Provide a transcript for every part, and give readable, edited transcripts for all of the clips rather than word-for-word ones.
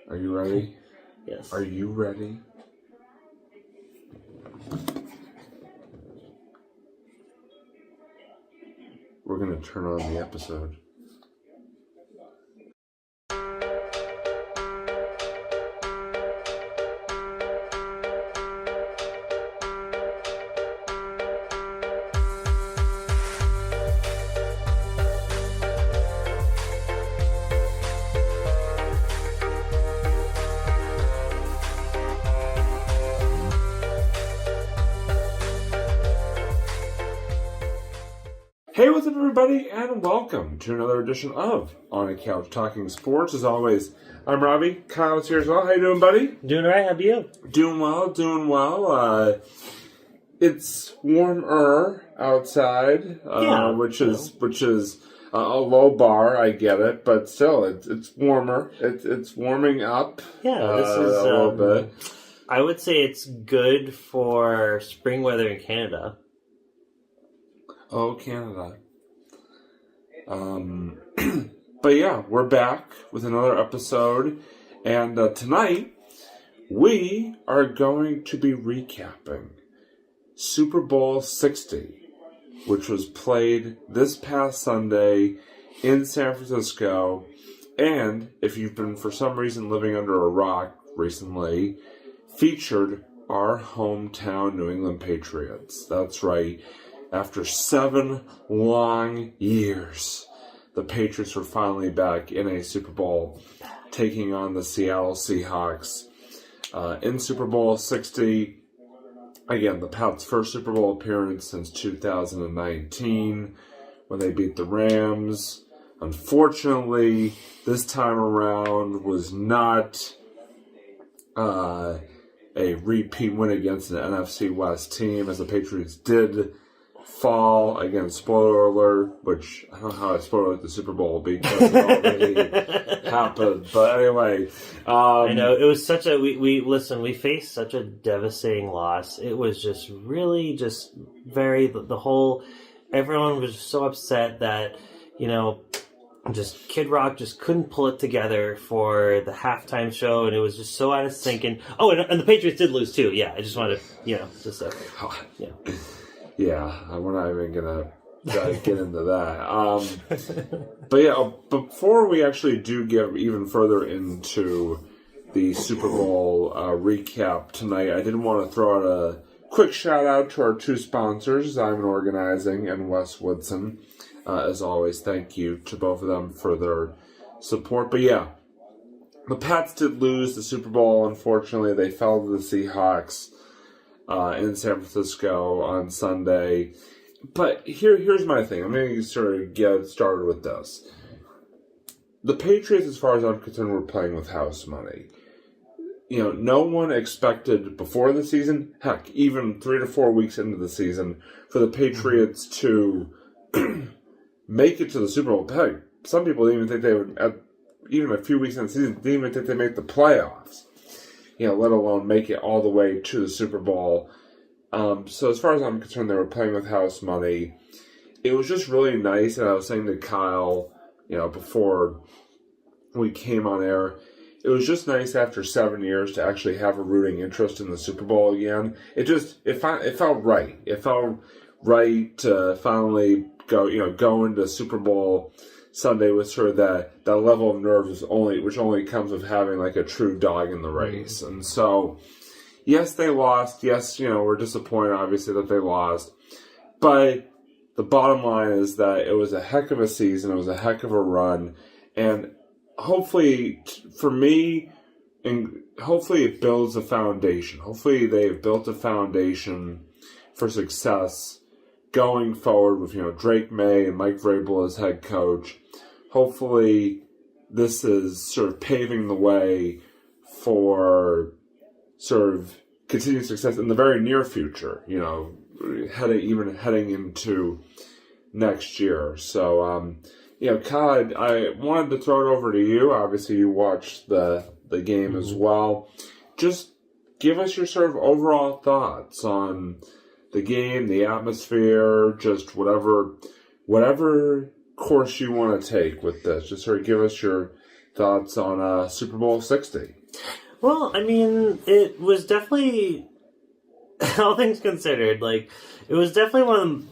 Are you ready? Yes. Are you ready? We're going to turn on the episode. Hey, what's up, everybody, and welcome to another edition of On a Couch Talking Sports. As always, I'm Robbie. Kyle's here as well. How you doing, buddy? Doing all right. How about you? Doing well. It's warmer outside, which is a low bar. I get it, but still, it's warmer. It's warming up. Yeah, this is a little bit. I would say it's good for spring weather in Canada. Oh, Canada. But yeah, we're back with another episode, and tonight we are going to be recapping Super Bowl 60, which was played this past Sunday in San Francisco, and if you've been for some reason living under a rock recently, featured our hometown New England Patriots. That's right. After 7 long years, the Patriots were finally back in a Super Bowl, taking on the Seattle Seahawks. In Super Bowl 60, again, the Pats' first Super Bowl appearance since 2019, when they beat the Rams. Unfortunately, this time around was not a repeat win against an NFC West team, as the Patriots did fall. Again, spoiler alert, which I don't know how I spoiled the Super Bowl because it already happened. But anyway, I know it was such a we faced such a devastating loss. It was just really just very the whole everyone was so upset that just Kid Rock just couldn't pull it together for the halftime show, and it was just so out of sync. And and the Patriots did lose too. Yeah, I just wanted to Yeah, we're not even gonna get into that. But yeah, before we actually do get even further into the Super Bowl recap tonight, I did want to throw out a quick shout out to our two sponsors, Diamond Organizing and Wes Woodson. As always, thank you to both of them for their support. But yeah, the Pats did lose the Super Bowl. Unfortunately, they fell to the Seahawks in San Francisco on Sunday. But here's my thing. I'm going to sort of get started with this. The Patriots, as far as I'm concerned, were playing with house money. No one expected before the season, heck, even 3 to 4 weeks into the season, for the Patriots to make it to the Super Bowl. Heck, some people didn't even think they would, even a few weeks into the season, didn't even think they'd make the playoffs. Let alone make it all the way to the Super Bowl. So as far as I'm concerned, they were playing with house money. It was just really nice, and I was saying to Kyle, before we came on air, it was just nice after 7 years to actually have a rooting interest in the Super Bowl again. It felt right. It felt right to finally go into Super Bowl Sunday with sort of that level of nerves which only comes with having like a true dog in the race. And so, yes, they lost. Yes, we're disappointed obviously that they lost. But the bottom line is that it was a heck of a season. It was a heck of a run. And hopefully, for me, and hopefully it builds a foundation. Hopefully they've built a foundation for success going forward with, Drake May and Mike Vrabel as head coach. Hopefully this is sort of paving the way for sort of continued success in the very near future, heading into next year. So, Kyle, I wanted to throw it over to you. Obviously, you watched the game as well. Just give us your sort of overall thoughts on the game, the atmosphere, just whatever course you want to take with this. Just sort of give us your thoughts on Super Bowl 60? Well, I mean, it was definitely, all things considered, like, it was definitely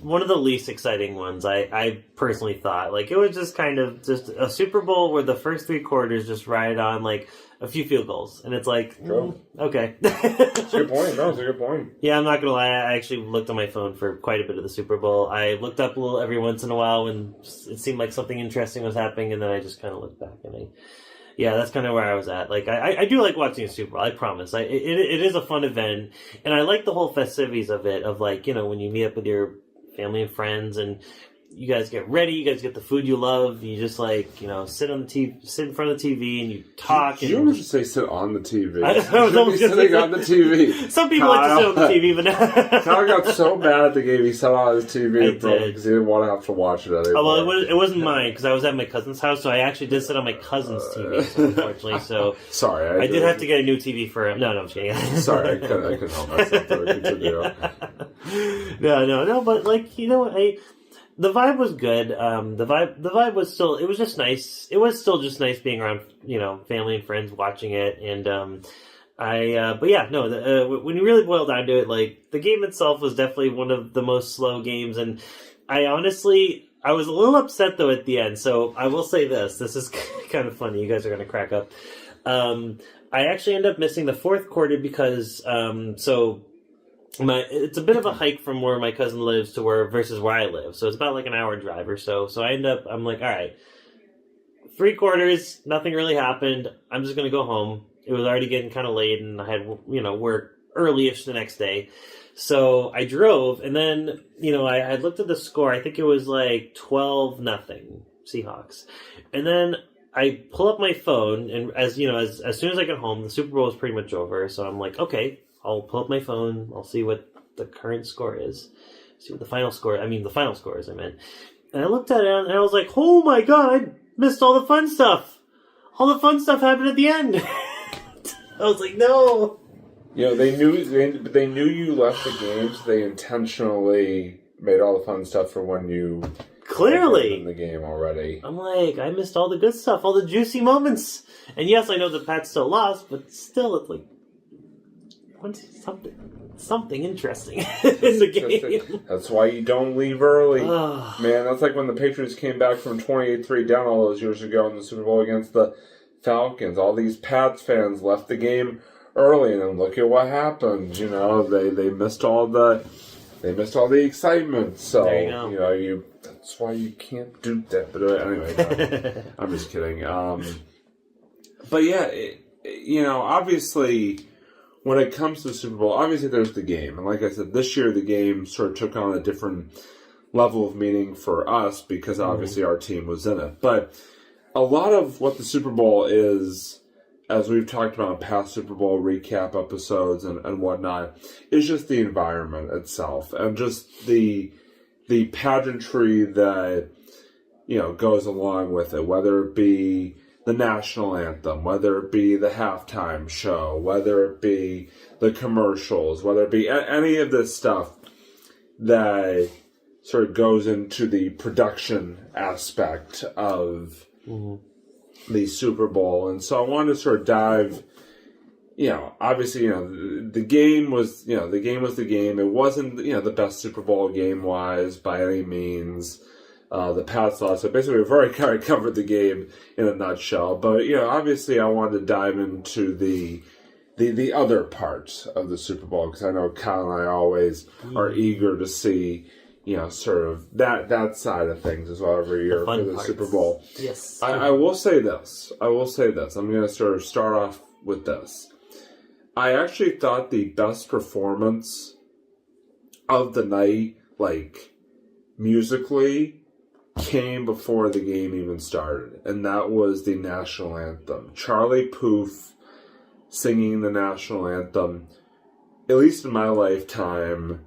one of the least exciting ones, I personally thought. Like, it was just kind of just a Super Bowl where the first 3 quarters just ride on, like, a few field goals. And it's like, okay. That's a good point. No, it's a good point. Yeah, I'm not going to lie. I actually looked on my phone for quite a bit of the Super Bowl. I looked up a little every once in a while when it seemed like something interesting was happening, and then I just kind of looked back and yeah, that's kind of where I was at. Like, I do like watching a Super Bowl, I promise. It is a fun event, and I like the whole festivities of it, of like, you know, when you meet up with your family and friends, and you guys get ready, you guys get the food you love, you just like, you know, sit in front of the TV and you talk. You almost just say sit on the TV. I was sitting on the TV. Some people like to sit on the TV, but Kyle got so bad at the game, he sat on his TV because he didn't want to have to watch it anymore. Oh, well, it wasn't mine because I was at my cousin's house, so I actually did sit on my cousin's TV, unfortunately. So sorry, I did have to get a new TV for him. No, I'm kidding. Sorry, I couldn't help myself. Continue. No, but like, you know, the vibe was good. The vibe was still, it was just nice. It was still just nice being around, you know, family and friends watching it. And, but yeah, no, when you really boil down to it, like, the game itself was definitely one of the most slow games. And I was a little upset though at the end. So I will say this is kind of funny. You guys are going to crack up. I actually ended up missing the 4th quarter because, it's a bit of a hike from where my cousin lives to versus where I live. So it's about like an hour drive or so. So I'm like, all right, 3 quarters, nothing really happened. I'm just going to go home. It was already getting kind of late and I had, you know, work early-ish the next day. So I drove and then, you know, I looked at the score. I think it was like 12-0 Seahawks. And then I pull up my phone and as soon as I get home, the Super Bowl was pretty much over. So I'm like, okay, I'll pull up my phone. I'll see what the current score is. See what the final score is, I meant. And I looked at it and I was like, oh my god, I missed all the fun stuff. All the fun stuff happened at the end. I was like, no. You know, they knew you left the games. They intentionally made all the fun stuff for when you clearly in the game already. I'm like, I missed all the good stuff, all the juicy moments. And yes, I know the Pats still lost, but still, it's like, something interesting in the game. That's why you don't leave early. Man, that's like when the Patriots came back from 28-3 down all those years ago in the Super Bowl against the Falcons. All these Pats fans left the game early, and then look at what happened. You know, they missed all the excitement. So you know, that's why you can't do that. But anyway, no, I'm just kidding. But yeah, you know, obviously, when it comes to the Super Bowl, obviously there's the game. And like I said, this year the game sort of took on a different level of meaning for us because obviously our team was in it. But a lot of what the Super Bowl is, as we've talked about in past Super Bowl recap episodes and whatnot, is just the environment itself and just the pageantry that, you know, goes along with it, whether it be the national anthem, whether it be the halftime show, whether it be the commercials, whether it be any of this stuff that sort of goes into the production aspect of the Super Bowl. And so I wanted to sort of dive, you know, obviously, you know, the game was the game. It wasn't, you know, the best Super Bowl game-wise by any means. The Pats lost. So basically, we've already kind of covered the game in a nutshell. But, you know, obviously I wanted to dive into the other parts of the Super Bowl because I know Kyle and I always are eager to see, you know, sort of that side of things as well every year for the parts. Super Bowl. Yes. I will say this. I'm going to sort of start off with this. I actually thought the best performance of the night, like, musically, came before the game even started, and that was the national anthem. Charlie Puth singing the national anthem, at least in my lifetime,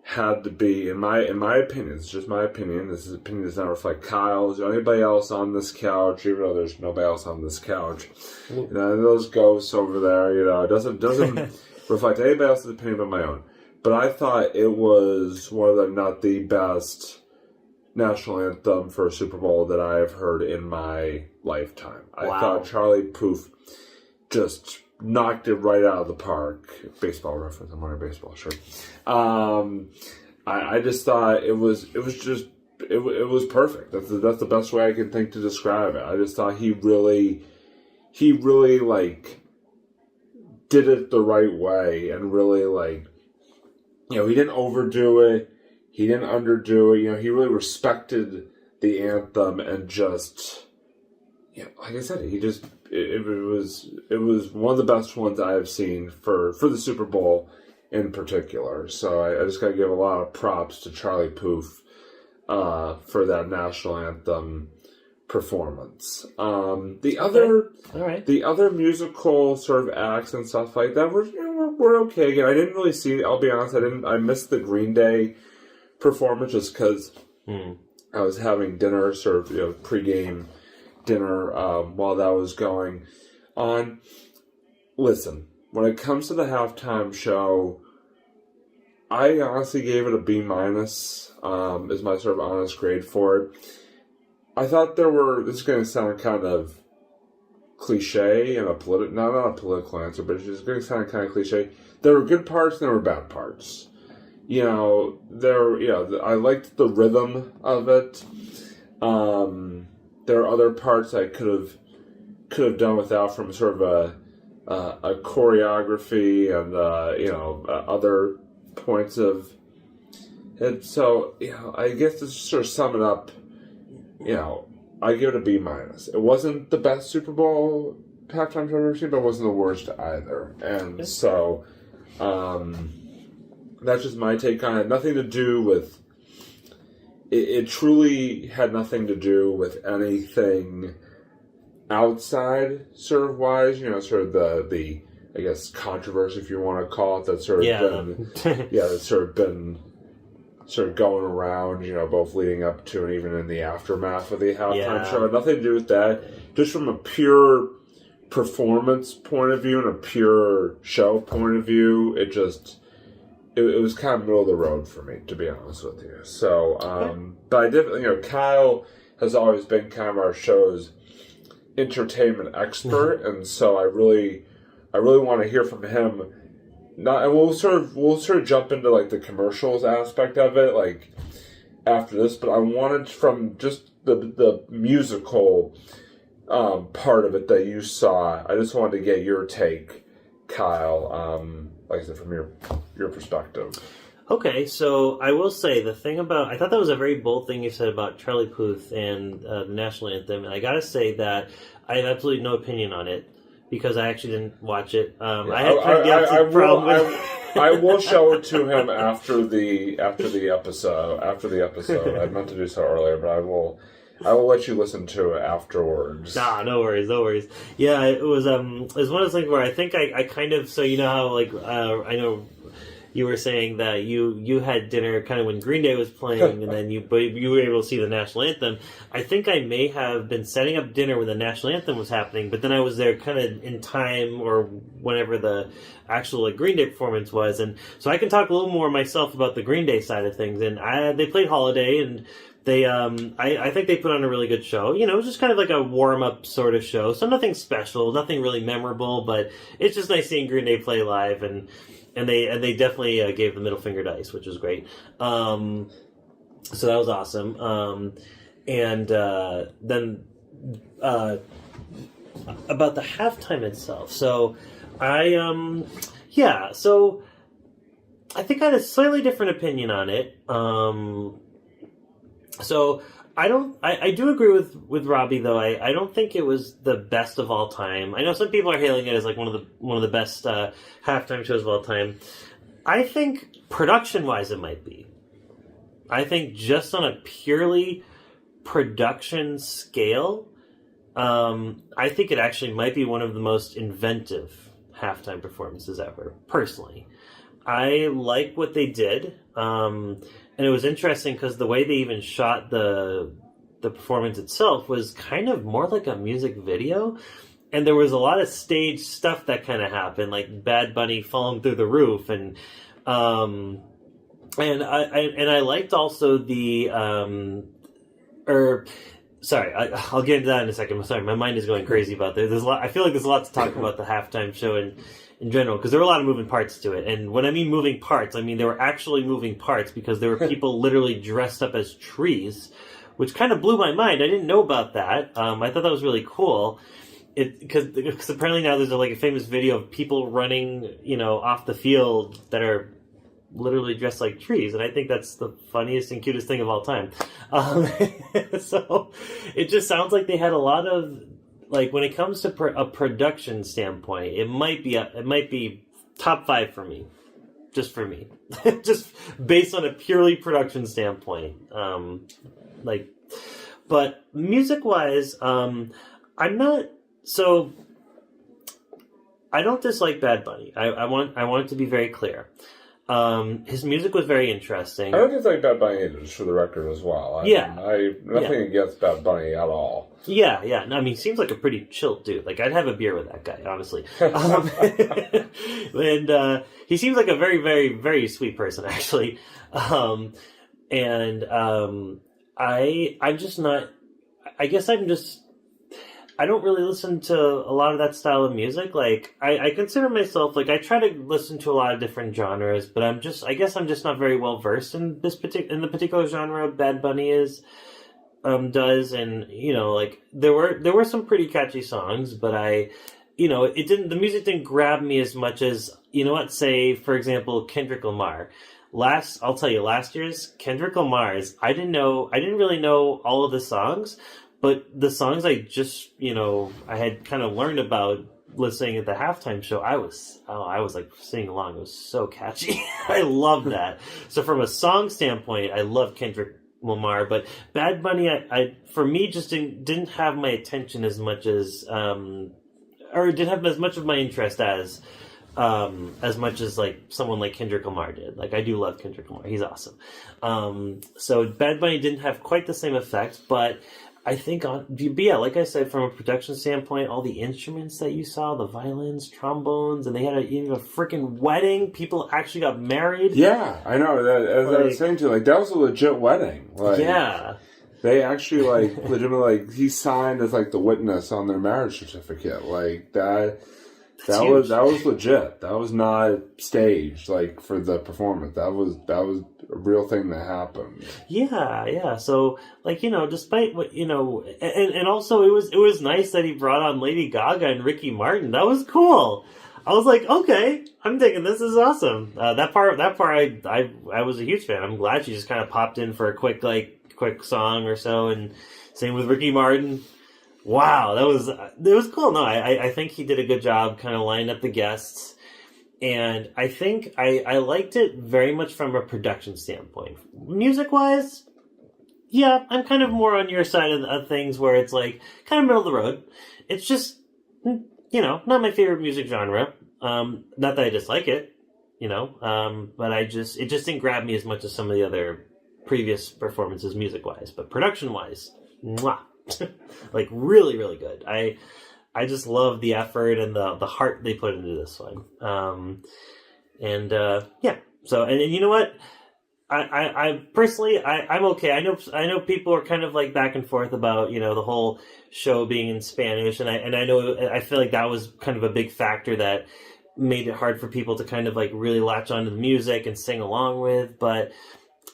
had to be, in my opinion, it's just my opinion, this opinion does not reflect Kyle's or anybody else on this couch, even though there's nobody else on this couch. You know, those ghosts over there, you know, it doesn't reflect anybody else's opinion but my own. But I thought it was one of the, not the best national anthem for a Super Bowl that I have heard in my lifetime. I Wow. thought Charlie Puth just knocked it right out of the park. Baseball reference. I'm wearing a baseball shirt. I just thought it was perfect. That's the best way I can think to describe it. I just thought he really like did it the right way and really like, you know, he didn't overdo it. He didn't underdo it. You know, he really respected the anthem and just, you know, like I said, it was one of the best ones I have seen for the Super Bowl in particular. So I just got to give a lot of props to Charlie Puth for that national anthem performance. The other musical sort of acts and stuff like that were okay. Again, I didn't really see. I'll be honest, I missed the Green Day performance just because I was having dinner, sort of, you know, pregame dinner while that was going on. Listen, when it comes to the halftime show, I honestly gave it a B minus. Is my sort of honest grade for it. I thought this is going to sound kind of cliche and not a political answer, but it's just going to sound kind of cliche. There were good parts and there were bad parts. You know, I liked the rhythm of it. There are other parts I could have done without, from sort of a choreography and other points of it. So, you know, I guess to sort of sum it up, you know, I give it a B minus. It wasn't the best Super Bowl halftime show I've ever seen, but it wasn't the worst either. And so, that's just my take on it. Nothing to do with it. Truly had nothing to do with anything outside sort of wise. You know, sort of the I guess controversy, if you want to call it, that's sort of that's sort of been sort of going around. You know, both leading up to and even in the aftermath of the halftime show. Had nothing to do with that. Just from a pure performance point of view and a pure show point of view, it was kind of middle of the road for me, to be honest with you. So, but I did, you know, Kyle has always been kind of our show's entertainment expert, and so I really want to hear from him. And we'll sort of jump into like the commercials aspect of it, like after this. But I wanted, from just the musical part of it that you saw, I just wanted to get your take, Kyle. Like I said, from your perspective. Okay, so I will say the thing about, I thought that was a very bold thing you said about Charlie Puth and the national anthem, and I gotta say that I have absolutely no opinion on it because I actually didn't watch it. I had a problem with I will show it to him after the episode. I meant to do so earlier, but I will let you listen to it afterwards. Nah, no worries. Yeah, it was one of those things where I think I kind of, so you know how like I know you were saying that you had dinner kind of when Green Day was playing, and then you were able to see the national anthem. I think I may have been setting up dinner when the national anthem was happening, but then I was there kind of in time or whenever the actual like Green Day performance was, and so I can talk a little more myself about the Green Day side of things. And they played Holiday, and they I think they put on a really good show. You know, it was just kind of like a warm up sort of show, so nothing special, nothing really memorable, but it's just nice seeing Green Day play live. And they definitely gave the middle finger to Ice, which was great. So that was awesome. And then about the halftime itself. So so I think I had a slightly different opinion on it. So I do agree with Robbie, though. I don't think it was the best of all time. I know some people are hailing it as like one of the best halftime shows of all time. I think production wise it might be. I think just on a purely production scale, I think it actually might be one of the most inventive halftime performances ever, personally. I like what they did. And it was interesting because the way they even shot the performance itself was kind of more like a music video. And there was a lot of stage stuff that kind of happened, like Bad Bunny falling through the roof. And I liked also the or sorry, I'll get into that in a second. I'm sorry, my mind is going crazy about this. There's a lot. I feel like there's a lot to talk about the halftime show in general, because there were a lot of moving parts to it. And when I mean moving parts, I mean there were actually moving parts, because there were people literally dressed up as trees, which kind of blew my mind. I didn't know about that. I thought that was really cool. Because apparently now there's a famous video of people running, off the field that are literally dressed like trees, and I think that's the funniest and cutest thing of all time. So it just sounds like they had a lot of, when it comes to a production standpoint, it might be top 5 for me, just for me, just based on a purely production standpoint. But music wise, I'm not. So, I don't dislike Bad Bunny. I want it to be very clear. His music was very interesting. I don't dislike Bad Bunny, just for the record as well. Nothing against Bad Bunny at all. Yeah. No, I mean, he seems like a pretty chill dude. Like, I'd have a beer with that guy, honestly. And he seems like a very, very, very sweet person, actually. I'm just not. I guess I don't really listen to a lot of that style of music. I consider myself, I try to listen to a lot of different genres, but I guess I'm just not very well versed in the particular genre Bad Bunny does. And, there were some pretty catchy songs, but the music didn't grab me as much as, say, for example, Kendrick Lamar. I'll tell you, last year's Kendrick Lamar's, I didn't really know all of the songs. But the songs I just, I had kind of learned about listening at the halftime show, I was singing along. It was so catchy. I love that. So from a song standpoint, I love Kendrick Lamar, but Bad Bunny, for me, just didn't have my attention as much as, or didn't have as much of my interest as much as someone like Kendrick Lamar did. I do love Kendrick Lamar. He's awesome. So Bad Bunny didn't have quite the same effect, but I think like I said, from a production standpoint, all the instruments that you saw, the violins, trombones, and they had even a freaking wedding. People actually got married. Yeah, I know. As I was saying to you, that was a legit wedding. Yeah. They actually, legitimately, he signed as, the witness on their marriage certificate. That was legit. That was not staged, for the performance. That was a real thing that happened. Yeah. So, despite what, and also it was nice that he brought on Lady Gaga and Ricky Martin. That was cool. I was like, okay, I'm thinking this is awesome. That part, I was a huge fan. I'm glad she just kind of popped in for a quick song or so, and same with Ricky Martin. Wow, it was cool. No, I think he did a good job kind of lining up the guests. And I think I liked it very much from a production standpoint. Music-wise, yeah, I'm kind of more on your side of things, where it's kind of middle of the road. It's just, not my favorite music genre. Not that I dislike it, but it just didn't grab me as much as some of the other previous performances music-wise. But production-wise, mwah. Really, really good. I just love the effort and the heart they put into this one. Yeah. So, and you know what? I personally, I'm okay. I know people are kind of back and forth about, the whole show being in Spanish. And I feel like that was kind of a big factor that made it hard for people to kind of really latch onto the music and sing along with. But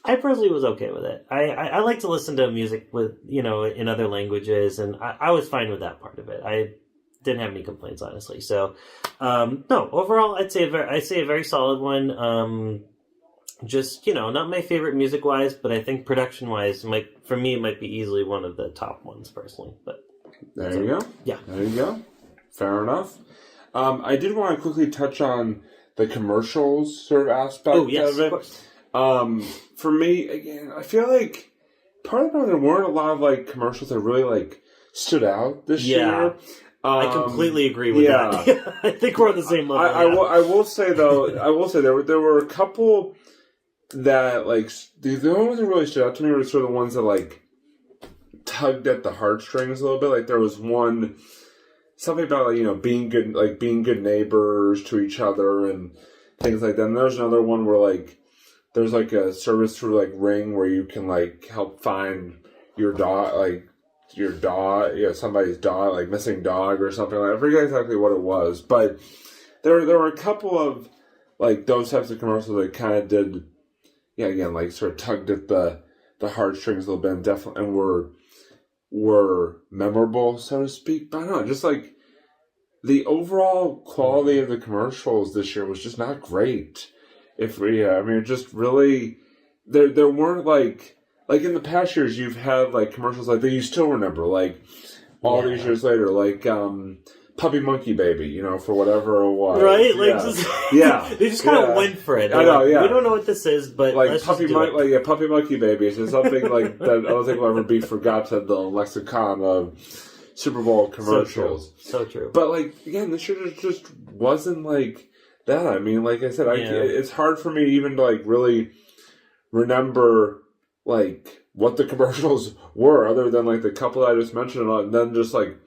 I personally was okay with it. I like to listen to music with, in other languages, and I was fine with that part of it. I didn't have any complaints, honestly. So, no, overall, I'd say a very solid one. Just, not my favorite music-wise, but I think production-wise, for me, it might be easily one of the top ones, personally. But there you go. Yeah. There you go. Fair enough. I did want to quickly touch on the commercials sort of aspect of it. Of course. For me, again, I feel like part of it, there weren't a lot of commercials that really stood out this year. I completely agree with that. I think we're on the same level. I will say though, there were a couple that the only ones that really stood out to me were sort of the ones that tugged at the heartstrings a little bit. There was one, something about being good neighbors to each other and things like that. And there's another one where there's a service through Ring where you can help find your dog, somebody's dog, like missing dog or something like that. I forget exactly what it was, but there were a couple of like those types of commercials that kind of did, again, like sort of tugged at the heartstrings a little bit, and definitely and were memorable, so to speak. But I don't know, just like the overall quality of the commercials this year was just not great. It just really there weren't like in the past years you've had like commercials like that you still remember, like all these years later, like Puppy Monkey Baby, for whatever it was. Right? They just kind of went for it. I know, we don't know what this is, but like let's Puppy Monkey Baby is something like that I don't think will ever be forgotten in the lexicon of Super Bowl commercials. So true. But like, again, this year just wasn't like that. I mean, like I said, it's hard for me even to like really remember like what the commercials were, other than like the couple I just mentioned, and then just like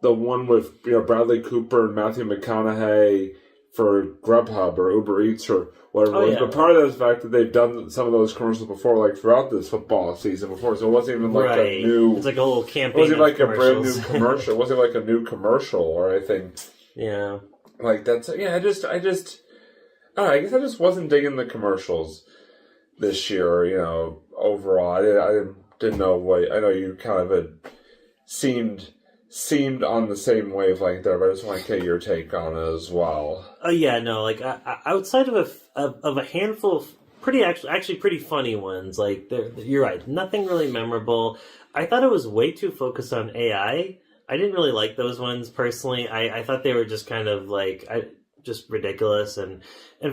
the one with Bradley Cooper and Matthew McConaughey for Grubhub or Uber Eats or whatever it was. But part of that is the fact that they've done some of those commercials before, like throughout this football season before. So it wasn't even like a new... It's like a little campaign. It wasn't like a brand new commercial. It wasn't like a new commercial or anything. Yeah. Like that's... Yeah, I guess I just wasn't digging the commercials this year, overall. I didn't know what... I know you kind of had seemed on the same wavelength there, but I just want to get your take on it as well. Outside of a handful of actually pretty funny ones, like you're right, nothing really memorable. I thought it was way too focused on AI. I didn't really like those ones personally. I thought they were just kind of like just ridiculous, and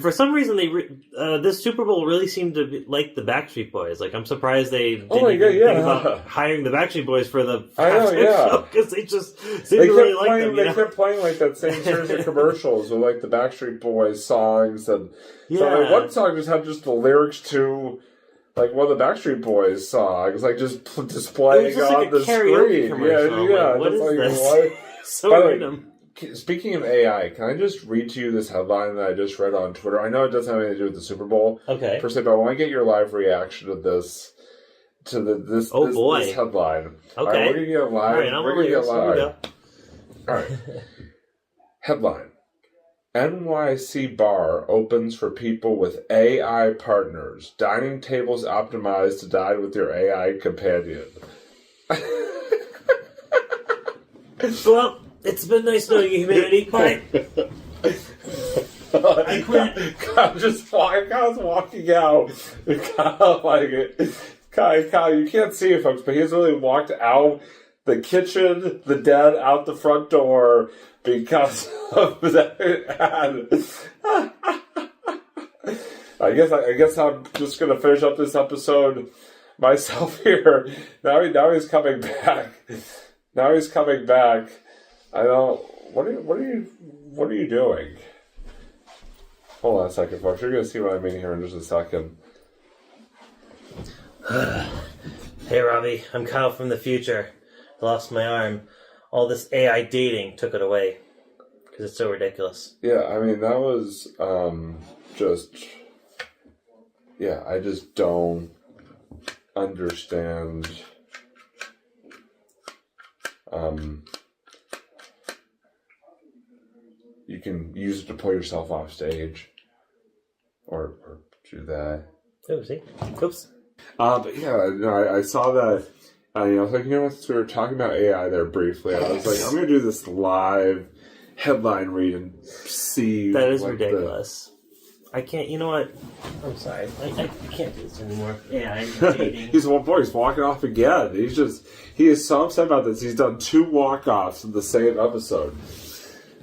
for some reason this Super Bowl really seemed to be like the Backstreet Boys. Like I'm surprised they didn't think about hiring the Backstreet Boys for the show, because they just seemed to really like them. They kept playing like that same series of commercials with like the Backstreet Boys songs, and so like, one song just had just the lyrics to like one of the Backstreet Boys songs, like just displaying on the screen. What is this? So random. Speaking of AI, can I just read to you this headline that I just read on Twitter? I know it doesn't have anything to do with the Super Bowl, per se, but I want to get your live reaction to this. This headline. Okay, all right, we're gonna get live. All right, we're gonna get live. All right. Headline: NYC bar opens for people with AI partners. Dining tables optimized to dine with your AI companion. Well, it's been nice knowing you, humanity. Bye. I quit. I was walking out. Kyle, you can't see it, folks, but he's really walked out the kitchen, the dad out the front door because of that. I guess I'm just gonna finish up this episode myself here. Now he's coming back. I don't. What are you doing? Hold on a second, folks. You're gonna see what I mean here in just a second. Hey, Robbie. I'm Kyle from the future. I lost my arm. All this AI dating took it away because it's so ridiculous. Yeah, I mean that was just. Yeah, I just don't understand. You can use it to pull yourself off stage, or do that. Oh, see? Oops. But yeah, no, I saw that. I was like, we were talking about AI there briefly. I was like, I'm going to do this live headline read and see. That is ridiculous. I can't. You know what? I'm sorry. I can't do this anymore. AI dating. He's walking off again. He is so upset about this. He's done 2 walk-offs in the same episode.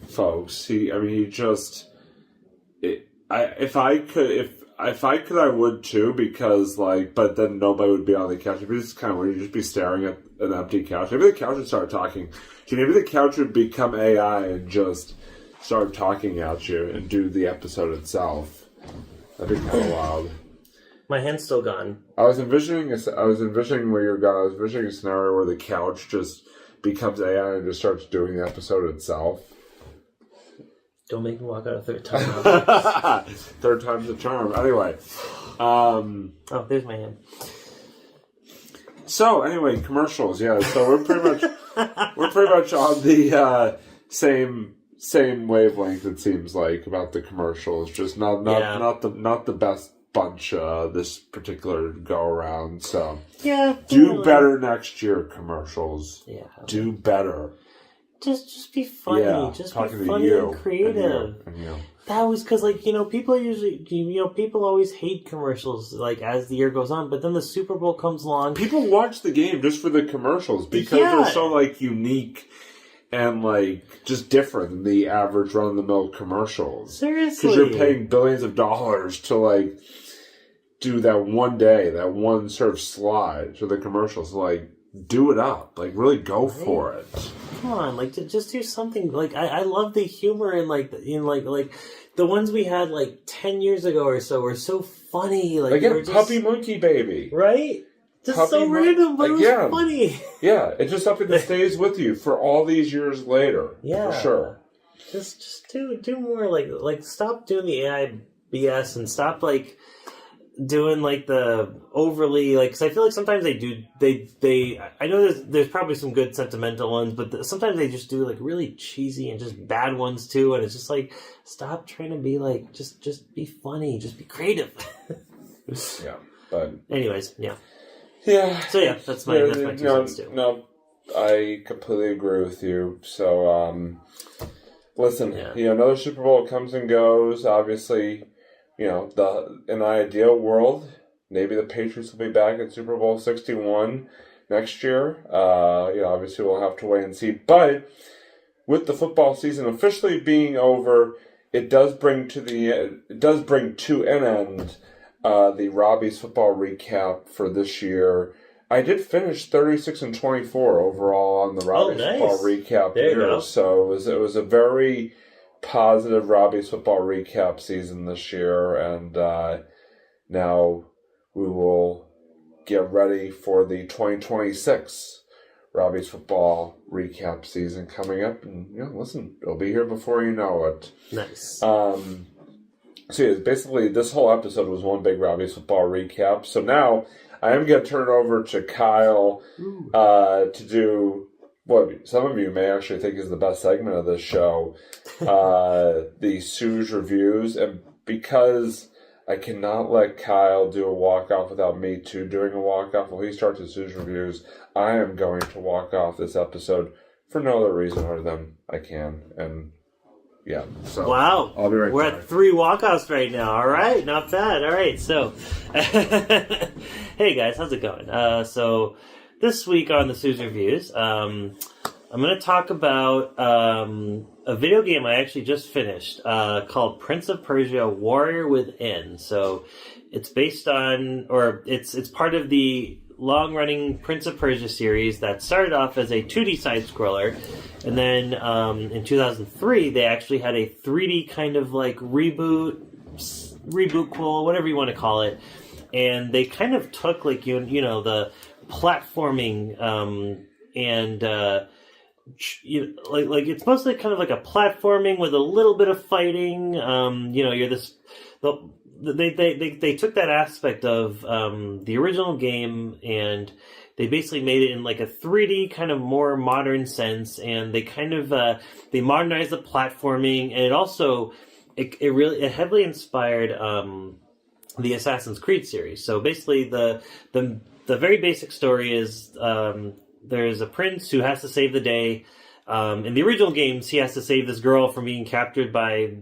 Folks, if I could, I would too, because but then nobody would be on the couch. It'd be just kind of weird. You'd just be staring at an empty couch. Maybe the couch would start talking. Maybe the couch would become AI and just start talking at you and do the episode itself. That'd be kind of wild. My hand's still gone. I was envisioning where you're gone. I was envisioning a scenario where the couch just becomes AI and just starts doing the episode itself. Don't make me walk out a third time. Third time's the charm. Anyway. Oh, there's my hand. So anyway, commercials. Yeah. So we're pretty much on the same wavelength. It seems like about the commercials. Just not the best bunch this particular go around. So do better next year. Commercials. Yeah. Do better. Just be funny. Yeah, just be funny and creative. And you. That was because, people people always hate commercials, as the year goes on. But then the Super Bowl comes along. People watch the game just for the commercials because they're so, unique and, just different than the average run-of-the-mill commercials. Seriously. Because you're paying billions of dollars to, do that one day, that one sort of slide for the commercials. Do it up. Really go for it. Come on, just do something. I love the humor in the ones we had 10 years ago or so were so funny. Puppy Monkey Baby. Right? Just so random, but it was funny. Yeah, it's just something that stays with you for all these years later. Yeah. For sure. Just do more stop doing the AI BS and stop doing the overly because I feel like sometimes they I know there's probably some good sentimental ones, but sometimes they just do really cheesy and just bad ones too, and it's just stop trying to be just be funny, just be creative. Yeah, but anyways, yeah. So that's my 2 cents too. No, I completely agree with you. So listen, another Super Bowl comes and goes. Obviously. In an ideal world, maybe the Patriots will be back at Super Bowl 61 next year. Obviously we'll have to wait and see. But with the football season officially being over, it does bring to an end the Robbie's football recap for this year. I did finish 36-24 overall on the Robbie's football recap year. So it was a very positive Robbie's football recap season this year, and now we will get ready for the 2026 Robbie's football recap season coming up, and listen, it'll be here before you know it. Nice. Basically this whole episode was one big Robbie's football recap. So now I am going to turn it over to Kyle to do what some of you may actually think is the best segment of this show, the Souz reviews. And because I cannot let Kyle do a walk-off without me too doing a walk-off while he starts his Souz reviews, I am going to walk off this episode for no other reason other than I can. And yeah, so wow, I'll be right back. We're at 3 walk-offs right now. All right, not bad. All right, so hey guys, how's it going? So this week on the Souz Reviews, I'm going to talk about a video game I actually just finished called Prince of Persia: Warrior Within. So it's based on, or it's part of the long-running Prince of Persia series that started off as a 2D side-scroller, and then in 2003 they actually had a 3D kind of reboot, cool, whatever you want to call it, and they kind of took the platforming and it's mostly kind of like a platforming with a little bit of fighting. You're this. They took that aspect of the original game and they basically made it in a 3D kind of more modern sense, and they kind of they modernized the platforming, and it also it heavily inspired the Assassin's Creed series. So basically the very basic story is there's a prince who has to save the day. In the original games, he has to save this girl from being captured by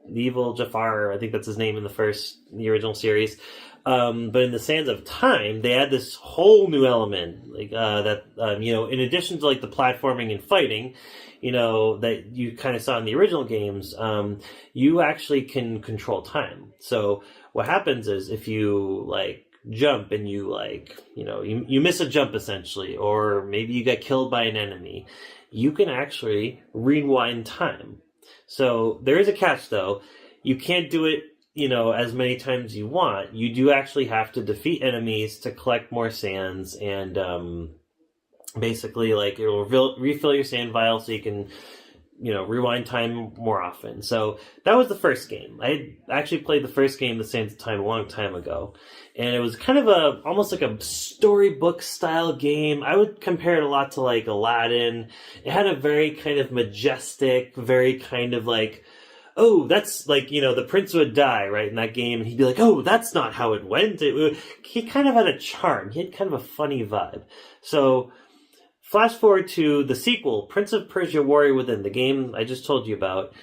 the evil Jafar. I think that's his name in the original series. But in the Sands of Time, they add this whole new element, in addition to the platforming and fighting, that you kind of saw in the original games, you actually can control time. So what happens is if you jump and you you miss a jump essentially, or maybe you get killed by an enemy, you can actually rewind time. So there is a catch though. You can't do it, as many times you want. You do actually have to defeat enemies to collect more sands, and basically it will refill your sand vial so you can rewind time more often. So that was the first game. I had actually played the first game the same time a long time ago. And it was kind of almost like a storybook style game. I would compare it a lot to like Aladdin. It had a very kind of majestic, very kind of like, oh, that's like, the prince would die, right, in that game. And he'd be like, oh, that's not how it went. He kind of had a charm. He had kind of a funny vibe. So flash forward to the sequel, Prince of Persia Warrior Within, the game I just told you about.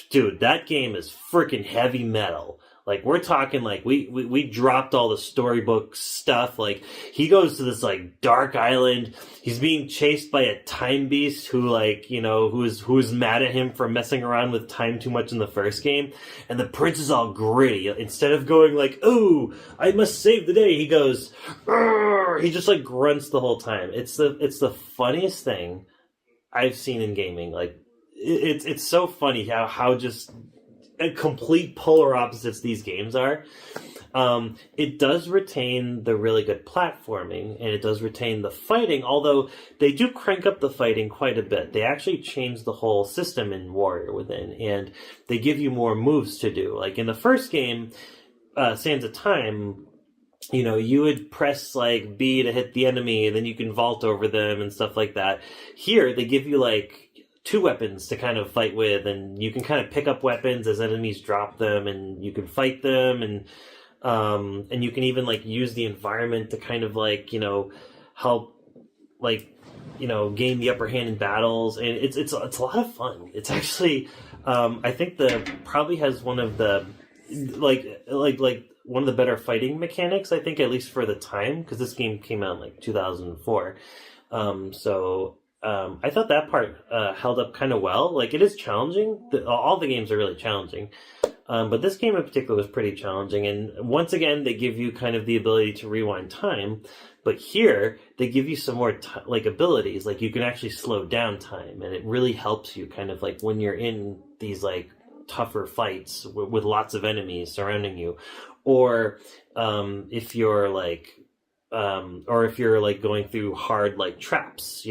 Dude, that game is freaking heavy metal. Like, we're talking, like, we dropped all the storybook stuff. Like, he goes to this, like, dark island. He's being chased by a time beast who, like, who's mad at him for messing around with time too much in the first game. And the prince is all gritty. Instead of going, like, oh, I must save the day, he goes, Arr! He just, like, grunts the whole time. It's the funniest thing I've seen in gaming. Like, it's so funny how just complete polar opposites these games are. It does retain the really good platforming, and it does retain the fighting, although they do crank up the fighting quite a bit. They actually change the whole system in Warrior Within, and they give you more moves to do. Like in the first game, Sands of Time, you would press like B to hit the enemy, and then you can vault over them and stuff like that. Here, they give you like 2 weapons to kind of fight with, and you can kind of pick up weapons as enemies drop them, and you can fight them, and you can even like use the environment to kind of like help like gain the upper hand in battles, and it's a lot of fun. It's actually I think probably has one of the like one of the better fighting mechanics, I think, at least for the time, because this game came out in like 2004. I thought that part held up kind of well. Like, it is challenging. All the games are really challenging. But this game in particular was pretty challenging. And once again, they give you kind of the ability to rewind time. But here, they give you some more abilities. Like, you can actually slow down time. And it really helps you kind of like when you're in these like tougher fights with lots of enemies surrounding you. Or if you're like going through hard like traps,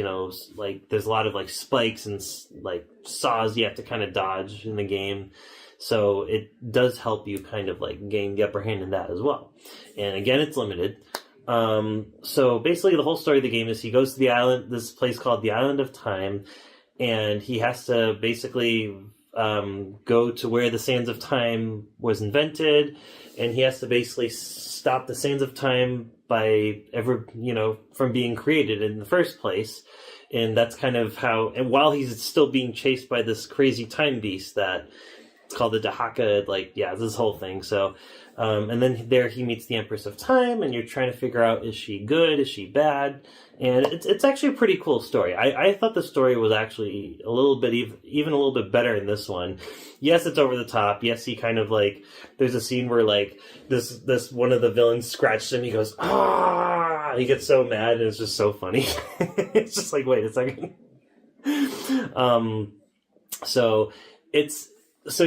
like there's a lot of like spikes and like saws you have to kind of dodge in the game. So it does help you kind of like gain the upper hand in that as well. And again, it's limited. So basically the whole story of the game is he goes to the island, this place called the Island of Time, and he has to basically go to where the Sands of Time was invented, and he has to basically stop the Sands of Time from being created in the first place. And that's kind of how, and while he's still being chased by this crazy time beast that it's called the Dahaka, this whole thing. So, and then there he meets the Empress of Time, and you're trying to figure out, is she good? Is she bad? And it's actually a pretty cool story. I thought the story was actually a little bit, even a little bit better in this one. Yes, it's over the top. Yes, he kind of like, there's a scene where like this one of the villains scratched him. He goes, ah! He gets so mad, and it's just so funny. It's just like, wait a second. So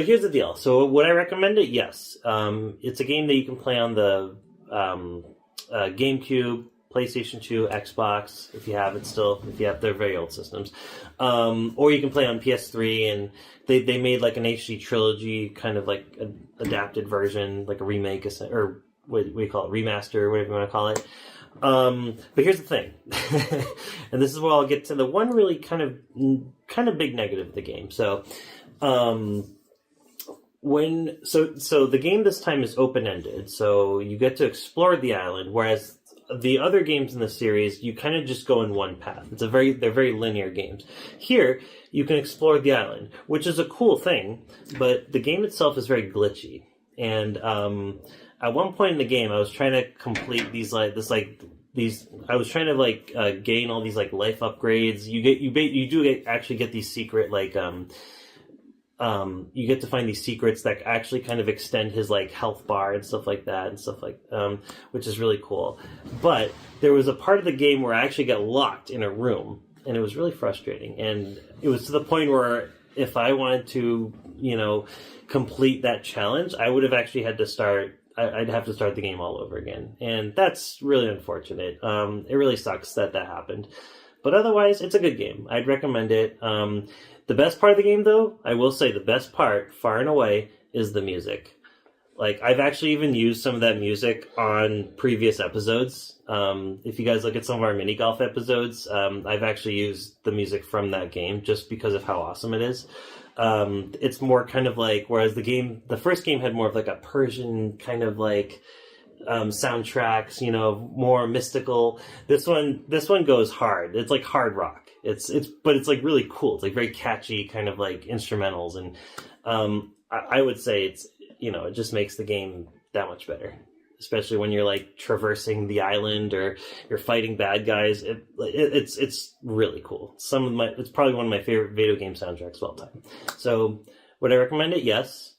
here's the deal. So would I recommend it? Yes. It's a game that you can play on the GameCube, PlayStation 2, Xbox, if you have it still, if you have their very old systems. Or you can play on PS3, and they made like an HD trilogy, kind of like an adapted version, like a remake, or what do you call it, remaster, whatever you want to call it. But here's the thing, and this is where I'll get to the one really kind of big negative of the game. So, so the game this time is open-ended, so you get to explore the island, whereas the other games in the series, you kind of just go in one path. They're very linear games. Here, you can explore the island, which is a cool thing, but the game itself is very glitchy. And at one point in the game, I was trying to complete I was trying to gain all these like life upgrades. You actually get these secret you get to find these secrets that actually kind of extend his like health bar and stuff like that, which is really cool. But there was a part of the game where I actually got locked in a room, and it was really frustrating. And it was to the point where if I wanted to, complete that challenge, I would have actually had to start. I'd have to start the game all over again, and that's really unfortunate. It really sucks that happened. But otherwise, it's a good game. I'd recommend it. The best part of the game, though, I will say the best part, far and away, is the music. Like, I've actually even used some of that music on previous episodes. If you guys look at some of our mini golf episodes, I've actually used the music from that game just because of how awesome it is. It's more kind of like, whereas the first game had more of like a Persian kind of like soundtracks, more mystical. This one goes hard. It's like hard rock. But it's like really cool. It's like very catchy kind of like instrumentals, and I would say it just makes the game that much better, especially when you're like traversing the island or you're fighting bad guys. It's really cool. It's probably one of my favorite video game soundtracks of all time. So would I recommend it? Yes,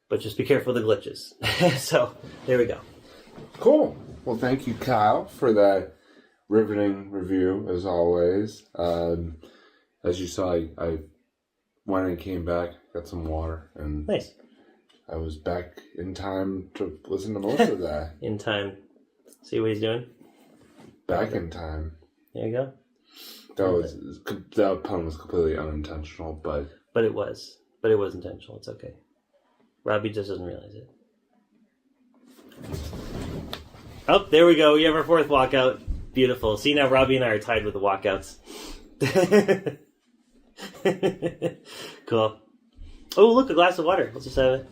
but just be careful of the glitches. So there we go. Cool. Well, thank you, Kyle, for that riveting review, as always. As you saw, I went and came back, got some water, and nice. I was back in time to listen to most of that. In time. See what he's doing? Back in time. There you go. That pun was completely unintentional, but it was. But it was intentional. It's okay. Robbie just doesn't realize it. Oh, there we go. We have our fourth walkout. Beautiful. See, now Robbie and I are tied with the walkouts. Cool. Oh, look, a glass of water. Let's just have it.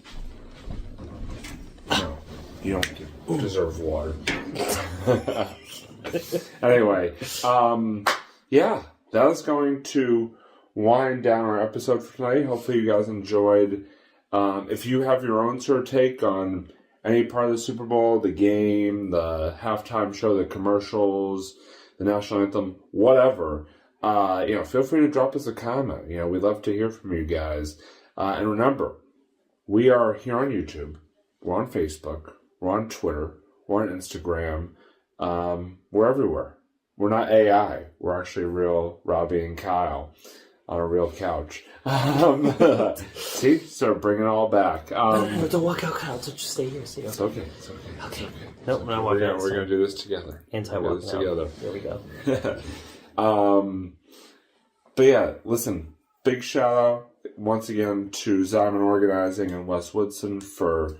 No, you don't deserve water. Anyway, yeah, that is going to wind down our episode for tonight. Hopefully you guys enjoyed. If you have your own sort of take on any part of the Super Bowl, the game, the halftime show, the commercials, the national anthem, whatever, feel free to drop us a comment. We'd love to hear from you guys. And remember, we are here on YouTube. We're on Facebook. We're on Twitter. We're on Instagram. We're everywhere. We're not AI. We're actually real Robbie and Kyle on a real couch. See? So bring it all back. Don't walk out, Kyle. Just stay here. See? It's okay. Okay. Nope, we're not walking out. We're going to do this together. Anti-walking out. Together. There we go. But yeah, listen. Big shout out once again to Zyman Organizing and Wes Woodson for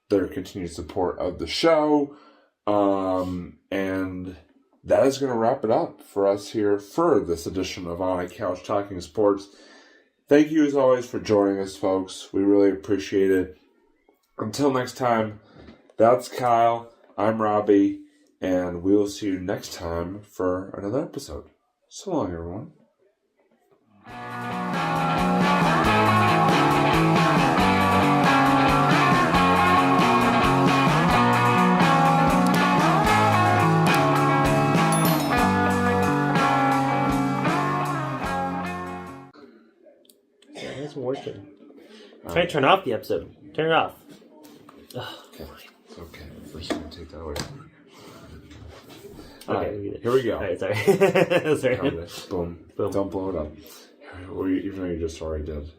their continued support of the show. And that is going to wrap it up for us here for this edition of On a Couch Talking Sports. Thank you as always for joining us, folks. We really appreciate it. Until next time, that's Kyle, I'm Robbie, and we will see you next time for another episode. So long, everyone. It's working. Try to turn off the episode. Turn it off. Okay. It's okay. First, I'm going to take that away. Okay, here we go. All right, sorry. Sorry. Boom. Don't blow it up. Even though you just already did.